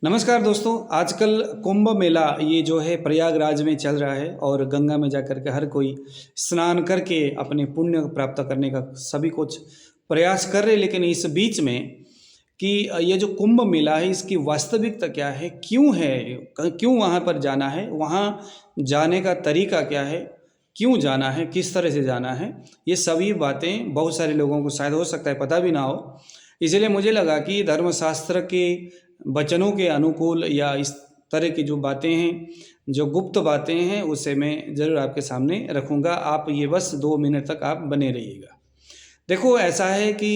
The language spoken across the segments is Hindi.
नमस्कार दोस्तों। आजकल कुंभ मेला ये जो है प्रयागराज में चल रहा है और गंगा में जाकर के हर कोई स्नान करके अपने पुण्य प्राप्त करने का सभी कुछ प्रयास कर रहे हैं। लेकिन इस बीच में कि ये जो कुंभ मेला है इसकी वास्तविकता क्या है, क्यों है, क्यों वहाँ पर जाना है, वहाँ जाने का तरीका क्या है, क्यों जाना है, किस तरह से जाना है, ये सभी बातें बहुत सारे लोगों को शायद हो सकता है पता भी ना हो। इसलिए मुझे लगा कि धर्मशास्त्र के वचनों के अनुकूल या इस तरह की जो बातें हैं, जो गुप्त बातें हैं, उसे मैं ज़रूर आपके सामने रखूँगा। आप ये बस 2 मिनट तक आप बने रहिएगा। देखो, ऐसा है कि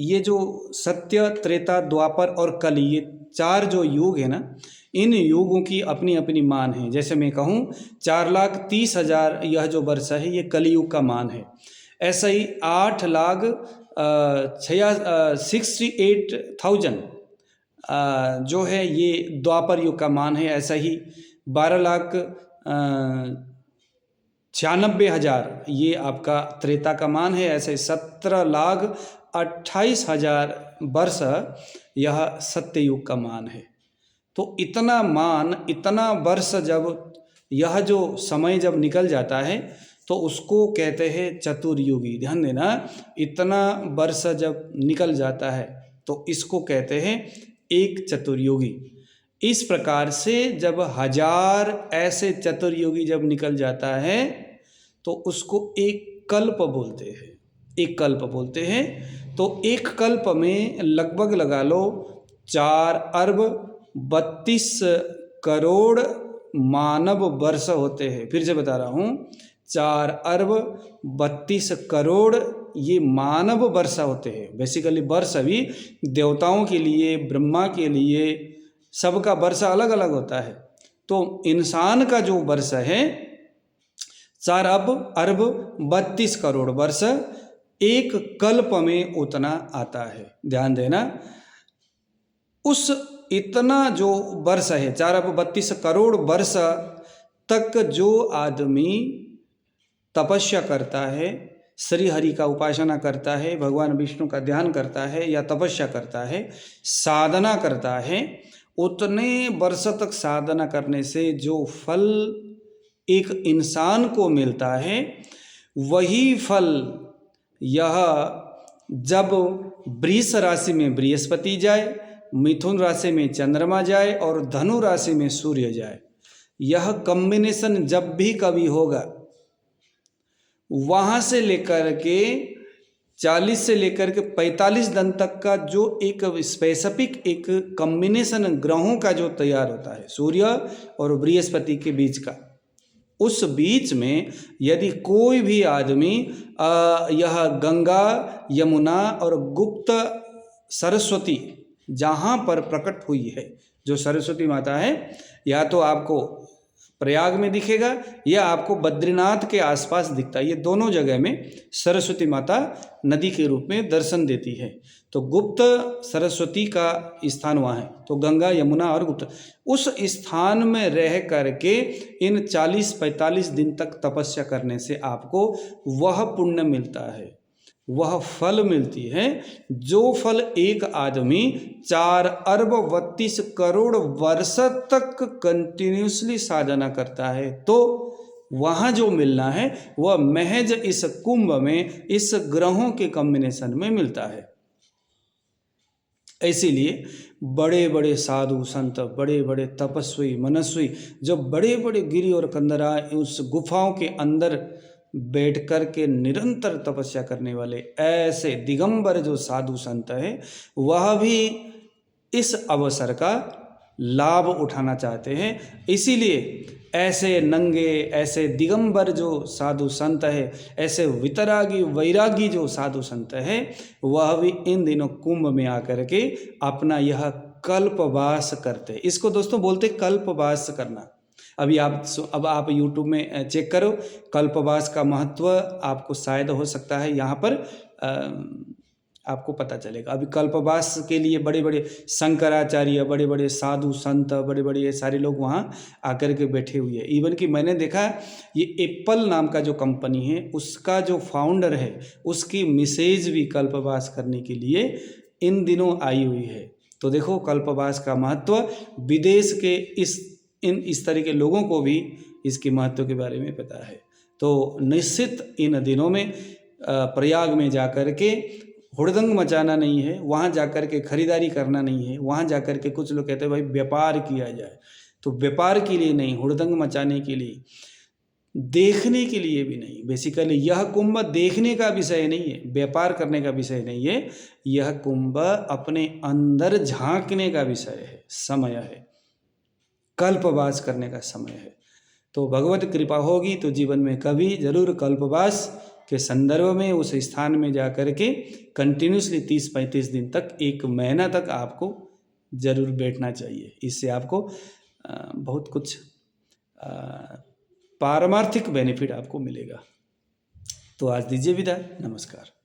ये जो सत्य, त्रेता, द्वापर और कली, ये 4 जो युग है ना, इन युगों की अपनी अपनी मान है। जैसे मैं कहूँ 4,30,000 यह जो वर्ष है ये कलियुग का मान है। ऐसा ही 8,68,000 जो है ये द्वापर युग का मान है। ऐसा ही 12,96,000 ये आपका त्रेता का मान है। ऐसे 17,28,000 वर्ष यह सत्ययुग का मान है। तो इतना मान, इतना वर्ष, जब यह जो समय जब निकल जाता है तो उसको कहते हैं चतुर्युगी। ध्यान देना, इतना वर्ष जब निकल जाता है तो इसको कहते हैं एक चतुर्युगी। इस प्रकार से जब 1000 ऐसे चतुर्युगी जब निकल जाता है तो उसको एक कल्प बोलते हैं। एक कल्प बोलते हैं। तो एक कल्प में लगभग लगा लो 4,32 करोड़ मानव वर्ष होते हैं। फिर से बता रहा हूँ, 4,32 करोड़ ये मानव वर्ष होते हैं। बेसिकली वर्ष भी देवताओं के लिए, ब्रह्मा के लिए, सबका वर्ष अलग अलग होता है। तो इंसान का जो वर्ष है 4,32 करोड़ वर्ष, एक कल्प में उतना आता है। ध्यान देना, उस इतना जो वर्ष है 4,32 करोड़ वर्ष तक जो आदमी तपस्या करता है, श्री हरि का उपासना करता है, भगवान विष्णु का ध्यान करता है या तपस्या करता है, साधना करता है, उतने वर्ष तक साधना करने से जो फल एक इंसान को मिलता है, वही फल यह जब वृष राशि में बृहस्पति जाए, मिथुन राशि में चंद्रमा जाए और धनु राशि में सूर्य जाए, यह कॉम्बिनेशन जब भी कभी होगा, वहाँ से लेकर के 40 से लेकर के 45 दिन तक का जो एक स्पेसिफिक एक कॉम्बिनेशन ग्रहों का जो तैयार होता है सूर्य और बृहस्पति के बीच का, उस बीच में यदि कोई भी आदमी यह गंगा, यमुना और गुप्त सरस्वती जहाँ पर प्रकट हुई है, जो सरस्वती माता है, या तो आपको प्रयाग में दिखेगा या आपको बद्रीनाथ के आसपास दिखता है। ये दोनों जगह में सरस्वती माता नदी के रूप में दर्शन देती है। तो गुप्त सरस्वती का स्थान वहाँ है। तो गंगा, यमुना और गुप्त, उस स्थान में रह करके इन 40-45 दिन तक तपस्या करने से आपको वह पुण्य मिलता है, वह फल मिलती है, जो फल एक आदमी 4,32 करोड़ वर्ष तक कंटिन्यूसली साधना करता है, तो वहाँ जो मिलना है वह महज इस कुंभ में, इस ग्रहों के कॉम्बिनेशन में मिलता है। इसीलिए बड़े बड़े साधु संत, बड़े बड़े तपस्वी मनस्वी, जो बड़े बड़े गिरि और कंदरा उस गुफाओं के अंदर बैठ कर के निरंतर तपस्या करने वाले ऐसे दिगंबर जो साधु संत है, वह भी इस अवसर का लाभ उठाना चाहते हैं। इसीलिए ऐसे नंगे, ऐसे दिगंबर जो साधु संत है, ऐसे वितरागी वैरागी जो साधु संत है, वह भी इन दिनों कुंभ में आकर के अपना यह कल्पवास करते हैं। इसको दोस्तों बोलते कल्पवास करना। अब आप YouTube में चेक करो, कल्पवास का महत्व आपको शायद हो सकता है यहाँ पर आपको पता चलेगा। अभी कल्पवास के लिए बड़े बड़े शंकराचार्य, बड़े बड़े साधु संत, बड़े बड़े ये सारे लोग वहाँ आकर के बैठे हुए हैं। इवन कि मैंने देखा ये एप्पल नाम का जो कंपनी है, उसका जो फाउंडर है, उसकी मिसेज भी कल्पवास करने के लिए इन दिनों आई हुई है। तो देखो कल्पवास का महत्व, विदेश के इस तरह के लोगों को भी इसके महत्व के बारे में पता है। तो निश्चित इन दिनों में प्रयाग में जाकर के हुड़दंग मचाना नहीं है, वहाँ जाकर के खरीदारी करना नहीं है, वहाँ जाकर के कुछ लोग कहते हैं भाई व्यापार किया जाए, तो व्यापार के लिए नहीं, हुड़दंग मचाने के लिए, देखने के लिए भी नहीं। बेसिकली यह कुंभ देखने का विषय नहीं है, व्यापार करने का विषय नहीं है, यह कुंभ अपने अंदर झांकने का विषय है, समय है, कल्पवास करने का समय है। तो भगवत कृपा होगी तो जीवन में कभी जरूर कल्पवास के संदर्भ में उस स्थान में जा कर के कंटिन्यूसली 30-35 दिन तक, 1 महीना तक आपको जरूर बैठना चाहिए। इससे आपको बहुत कुछ पारमार्थिक बेनिफिट आपको मिलेगा। तो आज दीजिए विदा, नमस्कार।